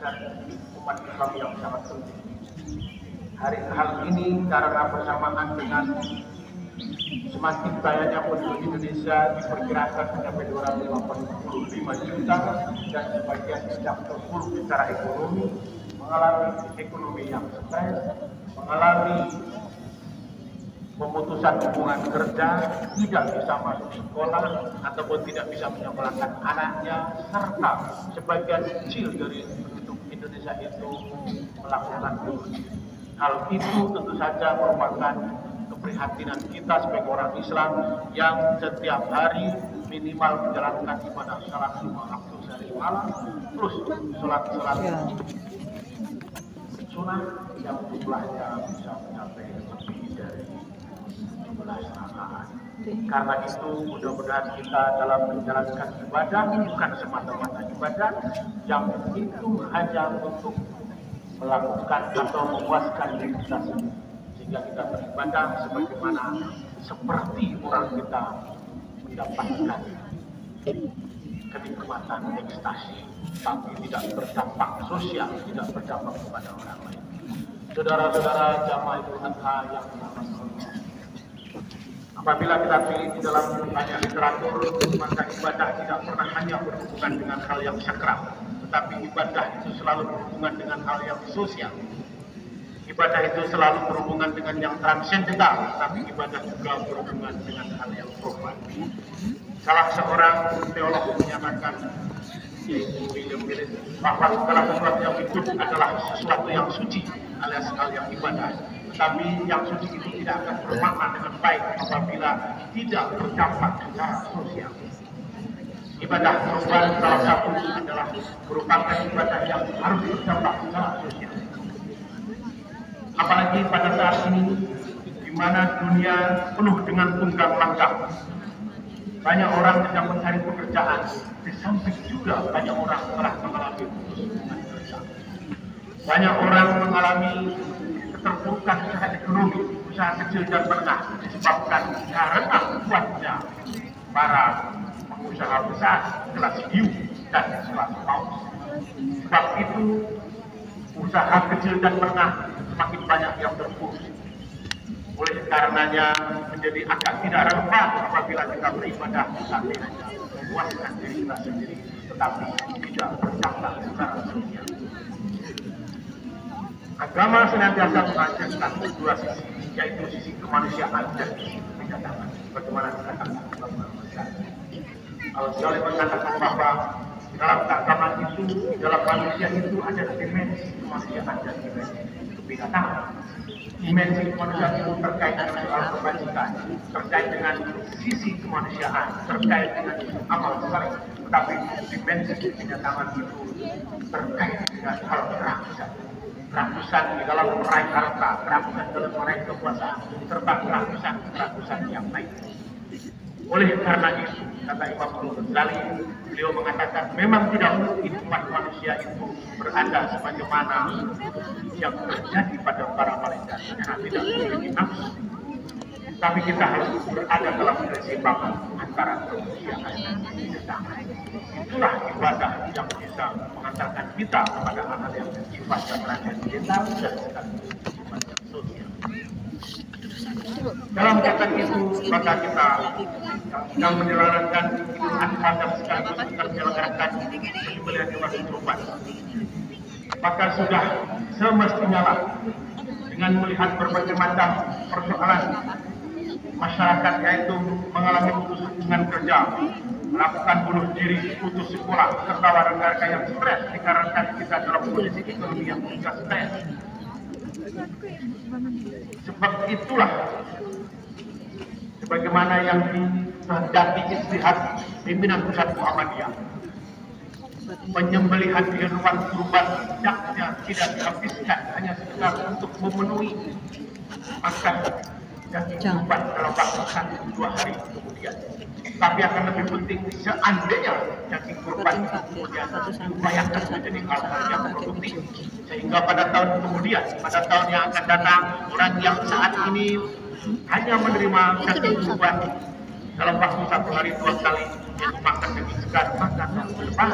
dari umat Islam yang sangat penting. Hal ini karena bersamaan dengan semakin banyak penduduk Indonesia diperkirakan mencapai 255 juta dan sebagian tidak terpuruk secara ekonomi, mengalami ekonomi yang stres, mengalami pemutusan hubungan kerja, tidak bisa masuk sekolah ataupun tidak bisa menyekolahkan anaknya, serta sebagian kecil dari penduduk Indonesia itu melakukan bunuh diri. Hal itu tentu saja merupakan keprihatinan kita sebagai orang Islam yang setiap hari minimal menjalankan ibadah salat 5 waktu sehari malam, terus sholat sunnah yang jumlahnya bisa mencapai lebih dari 17 rakaat. Karena itu mudah-mudahan kita dalam menjalankan ibadah bukan semata-mata ibadah yang itu hanya untuk melakukan atau memuaskan diri kita sendiri, sehingga kita beribadah sebagaimana seperti orang kita mendapatkan kenikmatan ekstasi, tapi tidak berdampak sosial, tidak berdampak kepada orang lain. Saudara-saudara jamaah Idul Adha yang dirahmati Allah, apabila kita pilih di dalam banyak literatur, maka ibadah tidak pernah hanya berhubungan dengan hal yang sakral, tetapi ibadah itu selalu berhubungan dengan hal yang sosial. Ibadah itu selalu berhubungan dengan yang transendental, tapi ibadah juga berhubungan dengan hal yang profan. Salah seorang teolog menyatakan, yaitu William Willis, bahwa segala sesuatu yang hidup adalah sesuatu yang suci, alias hal yang ibadah. Tetapi yang suci itu tidak akan bermakna dengan baik apabila tidak berdampak secara sosial. Ibadah korban salah satu adalah merupakan ibadah yang harus berdampak secara sosial. Apalagi pada saat ini, di mana dunia penuh dengan tunggang langgang. Banyak orang sedang mencari pekerjaan, di samping juga banyak orang telah mengalami putus hubungan kerja. Banyak orang mengalami keterpurukan secara ekonomi, usaha kecil dan menengah disebabkan karena kuatnya para pengusaha besar kelas hiu dan kelas paus. Sebab itu usaha kecil dan menengah semakin banyak yang terpuruk. Oleh karenanya menjadi agak tidak relevan apabila kita beribadah tapi hanya memuaskan diri kita sendiri, tetapi tidak berdampak secara sosial. Agama senantiasa mengajarkan dua sisi, yaitu sisi kemanusiaan dan sisi kebijakan. Bagaimana dikatakan Al-Ghazali mengatakan bahwa dalam agama itu, dalam manusia itu ada dimensi kemanusiaan dan dimensi kebijakan. Dimensi kemanusiaan itu terkait dengan soal kebajikan, terkait dengan sisi kemanusiaan, terkait dengan amal saleh. Tetapi dimensi kebijakan itu terkait dengan hal kerakusan. Kerakusan di dalam meraih harta, kerakusan dalam meraih kekuasaan, serta kerakusan yang lain. Oleh karena itu, kata Imam Al-Ghazali, beliau mengatakan memang tidak mungkin umat manusia itu berada sebagaimana yang terjadi pada para malaikat karena tidak memiliki nafsu. Tapi kita harus berada dalam keseimbangan antara kemanusiaan dan kebijakan. Itulah ibadah yang bisa mengantarkan kita kepada hal yang sifatnya transcendental dan sekaligus sifatnya sosial. Dalam konteks itu, maka kita yang menyelenggarakan Idul Adha dan sekaligus kita menyelenggarakan penyembelihan hewan kurban. Maka sudah semestinya lah dengan melihat berbagai macam persoalan masyarakat, yaitu mengalami putus hubungan kerja, melakukan bunuh diri, putus sekolah, serta warga yang stres dikarenakan kita dalam kondisi ekonomi yang juga stres. Sebab itulah sebagaimana yang dikehendaki istihad pimpinan pusat Muhammadiyah, penyembelihan hewan kurban hendaknya tidak dihabiskan hanya sekedar untuk memenuhi makan daging kurban dalam waktu 1-2 hari kemudian, tapi akan lebih penting seandainya daging kurban itu kemudian diupayakan menjadi hal-hal yang produktif, sehingga pada tahun kemudian, pada tahun yang akan datang, orang yang saat ini hanya menerima daging kurban dalam waktu 1 hari 2 kali yang makan daging segar, maka tahun depan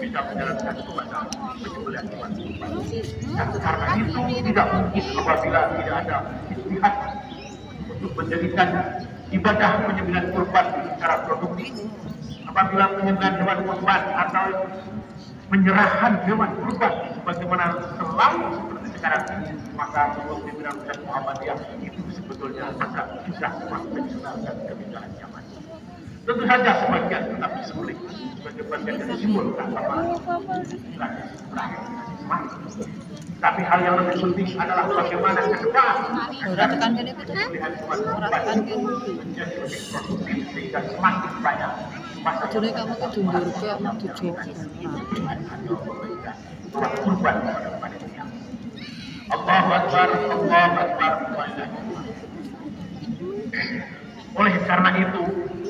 bisa menjalankan kepada penyembelihan hewan Dan karena itu tidak mungkin apabila tidak ada istihad untuk menjadikan ibadah penyembelihan kurban secara produktif. Apabila penyembelihan hewan kurban atau penyerahan hewan kurban sebagaimana selalu seperti sekarang ini, maka menurut pimpinan Pusat Muhammadiyah itu sebetulnya agak susah konvensional dan kebijakan zaman. Tentu saja sebagian tetap disembelih sebagai bagian dari simbol keagamaan tapi hal yang lebih penting adalah bagaimana ke depan agar pemilihan hewan kurban menjadi lebih produktif sehingga semakin banyak Jadi kamu ke dundur ke mau tujuh. kurban pada panitia. Allahu Akbar, Allahu Akbar. Oleh karena itu,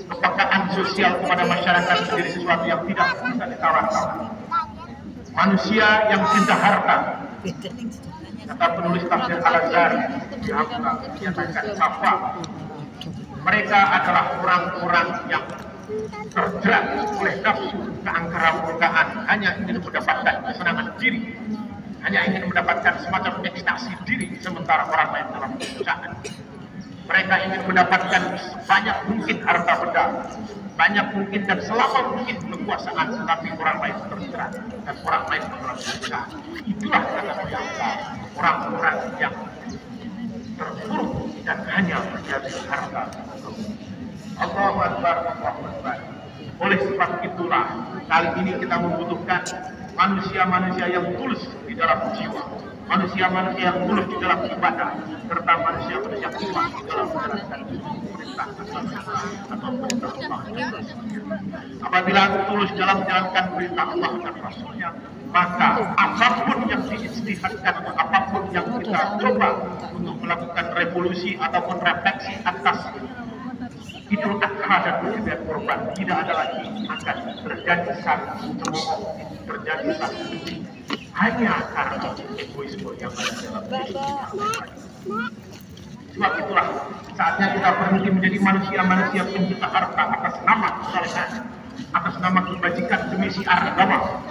kepekaan sosial kepada masyarakat menjadi sesuatu yang tidak bisa ditawar-tawar. Manusia yang cinta harta, kata penulis tafsir Al-Azhari menyatakan bahwa mereka adalah orang-orang yang terjerat oleh nafsu keangkara-murkaan, hanya ingin mendapatkan kesenangan diri, hanya ingin mendapatkan semacam ekstasi diri, sementara orang lain dalam kesusahan. Mereka ingin mendapatkan sebanyak mungkin harta benda, banyak mungkin dan selama mungkin kekuasaan, tetapi orang lain terjerat dan orang lain dalam kesusahan. Itulah kata mereka orang-orang yang terpuruk dan hanya menjadi harta. Allahu Akbar, Allahu Akbar. Oleh sebab itulah kali ini kita membutuhkan manusia-manusia yang tulus di dalam jiwa, manusia-manusia yang tulus di dalam ibadah, serta manusia-manusia yang tulus di dalam menjalankan perintah atau perintah Allah. Apabila tulus dalam menjalankan perintah Allah dan Rasulnya, maka apapun yang diistihadkan atau apapun yang kita coba untuk melakukan revolusi ataupun refleksi atas Idul Adha dan penyembelihan kurban, tidak ada lagi akan terjadi satu cemooh, terjadi satu benci, hanya karena egoisme yang ada dalam diri kita. Sebab itulah saatnya kita berhenti menjadi manusia-manusia pencinta harta atas nama kesalehan, atas nama kebajikan demi siar agama,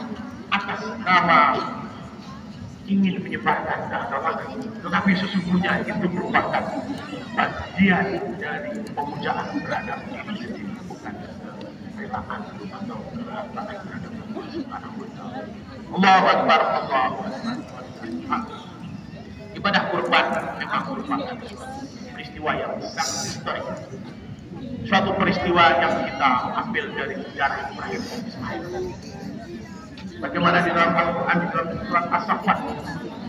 atas nama ingin menyebarkan keagamaan, tetapi sesungguhnya itu merupakan bagian dari pemujaan terhadap diri sendiri, bukan relaan atau relaan terhadap Allah Subhanahu wa Ta'ala. Allahu Akbar, Allahu Akbar. Ibadah kurban memang merupakan peristiwa yang sangat historik, suatu peristiwa yang kita ambil dari sejarah Ibrahim Ismail. Bagaimana di dalam Al-Quran di dalam surat As-Saffat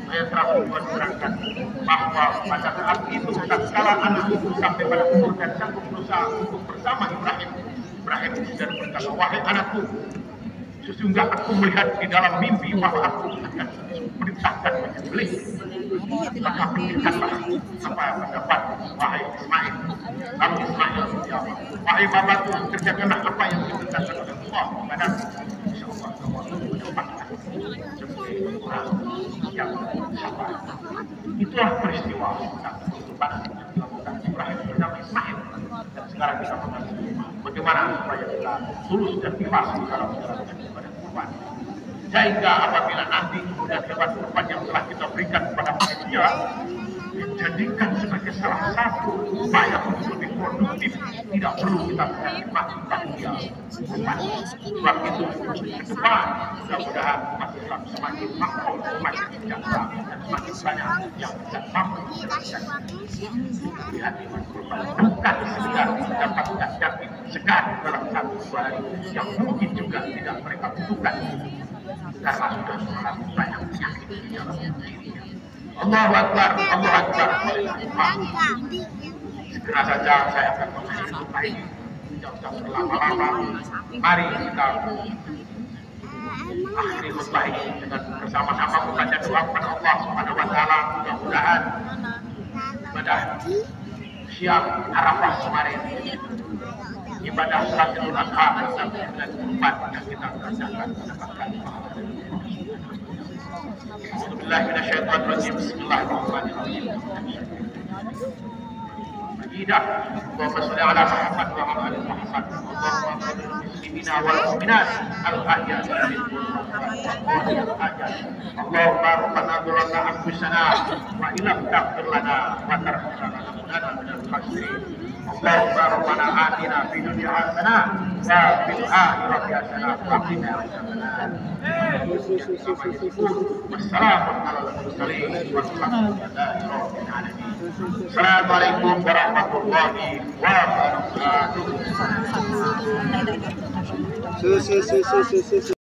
ayat 102 diterangkan bahwa pada saat itu tatkala anak itu sampai pada umur dan sanggup berusaha untuk bersama Ibrahim dan berkata, wahai anakku, sesungguhnya aku melihat di dalam mimpi bahwa aku akan perintahkan menyembelih. Maka pikirkanlah apa yang mendapat wahai Ismail. Lalu Ismail menjawab, wahai bapakku, kerjakanlah apa yang diperintahkan oleh Allah kepadamu. Insyaallah kamu akan mendapatkan sebagai orang yang sabar. Itulah peristiwa kurban yang dilakukan Ibrahim bersama Ismail. Dan sekarang kita mengerti bagaimana supaya kita tulus dan ikhlas dalam menjalankan ibadah kurban. Sehingga apabila nanti kemudian hewan kurban yang telah kita berikan kepada manusia dijadikan sebagai salah satu upaya untuk lebih produktif, tidak perlu kita mati-mati dia kurban. Sebab itu ke depan mudah-mudahan umat Islam semakin makmur, semakin sejahtera, dan semakin banyak yang bisa mampu menjalankan pilihan hewan kurban, bukan sekedar mendapatkan daging segar dalam satu dua hari yang mungkin juga tidak mereka butuhkan karena sudah mengalami banyak penyakit di dalam dirinya. Allahu Akbar, Allahu Akbar. Segera saja saya akan mengakhiri khutbah ini. Tidak berlama-lama. Mari kita akhiri khutbah ini dengan bersama-sama membaca doa kepada Allah Subhanahu wa Ta'ala. Mudah-mudahan ibadah siang Arafah kemarin, ibadah salat Idul Adha dan kurban yang kita kerjakan mendapatkan pahala. Bismillahirrahmanirrahim. Bismillahirrahmanirrahim. مجيدا اللهم صل على محمد وعلى ال محمد اللهم صل للمسلمين والمؤمنات الاحياء منهم اللهم ربنا ظلمنا انفسنا وان لم تغفر لنا وترحمنا لنكونن من الخاسرين اللهم ربنا آتنا في الدنيا حسنة وفي الآخرة حسنة وقنا عذاب النار والسلام على المرسلين والحمد لله رب العالمين السلام عليكم ورحمة الله وبركاته